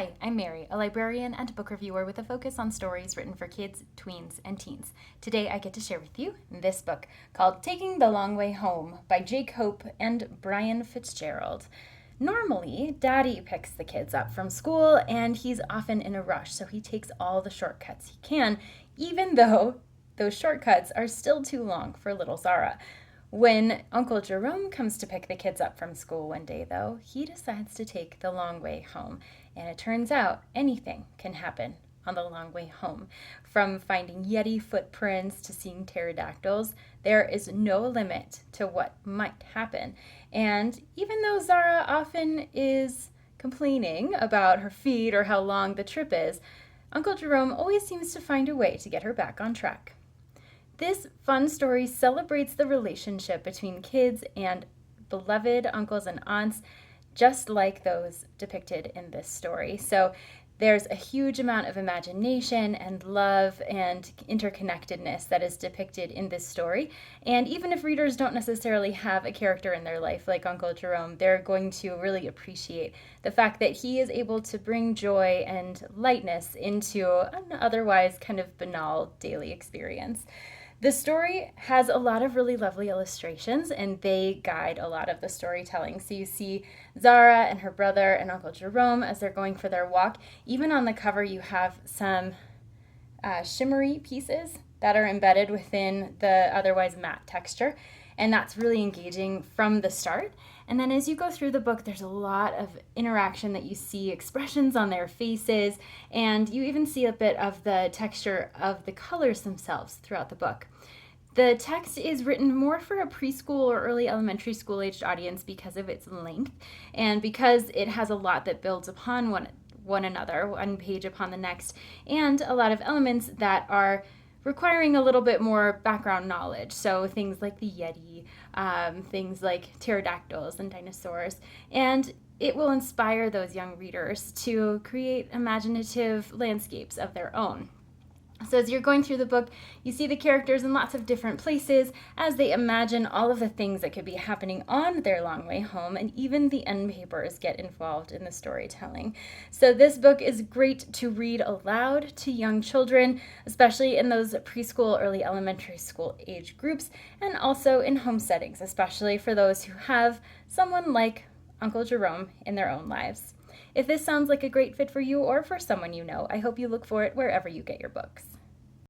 Hi, I'm Mary, a librarian and book reviewer with a focus on stories written for kids, tweens, and teens. Today I get to share with you this book called Taking the Long Way Home by Jake Hope and Brian Fitzgerald. Normally, Daddy picks the kids up from school and he's often in a rush, so he takes all the shortcuts he can, even though those shortcuts are still too long for little Zara. When Uncle Jerome comes to pick the kids up from school one day, though, he decides to take the long way home. And it turns out anything can happen on the long way home. From finding Yeti footprints to seeing pterodactyls, there is no limit to what might happen. And even though Zara often is complaining about her feet or how long the trip is, Uncle Jerome always seems to find a way to get her back on track. This fun story celebrates the relationship between kids and beloved uncles and aunts, just like those depicted in this story. So there's a huge amount of imagination and love and interconnectedness that is depicted in this story. And even if readers don't necessarily have a character in their life like Uncle Jerome, they're going to really appreciate the fact that he is able to bring joy and lightness into an otherwise kind of banal daily experience. The story has a lot of really lovely illustrations, and they guide a lot of the storytelling. So you see Zara and her brother and Uncle Jerome as they're going for their walk. Even on the cover, you have some shimmery pieces that are embedded within the otherwise matte texture, and that's really engaging from the start. And then as you go through the book, there's a lot of interaction that you see, expressions on their faces, and you even see a bit of the texture of the colors themselves throughout the book. The text is written more for a preschool or early elementary school aged audience because of its length and because it has a lot that builds upon one another, one page upon the next, and a lot of elements that are requiring a little bit more background knowledge. So things like the Yeti, things like pterodactyls and dinosaurs. And it will inspire those young readers to create imaginative landscapes of their own. So as you're going through the book, you see the characters in lots of different places as they imagine all of the things that could be happening on their long way home, and even the end papers get involved in the storytelling. So this book is great to read aloud to young children, especially in those preschool, early elementary school age groups, and also in home settings, especially for those who have someone like Uncle Jerome in their own lives. If this sounds like a great fit for you or for someone you know, I hope you look for it wherever you get your books.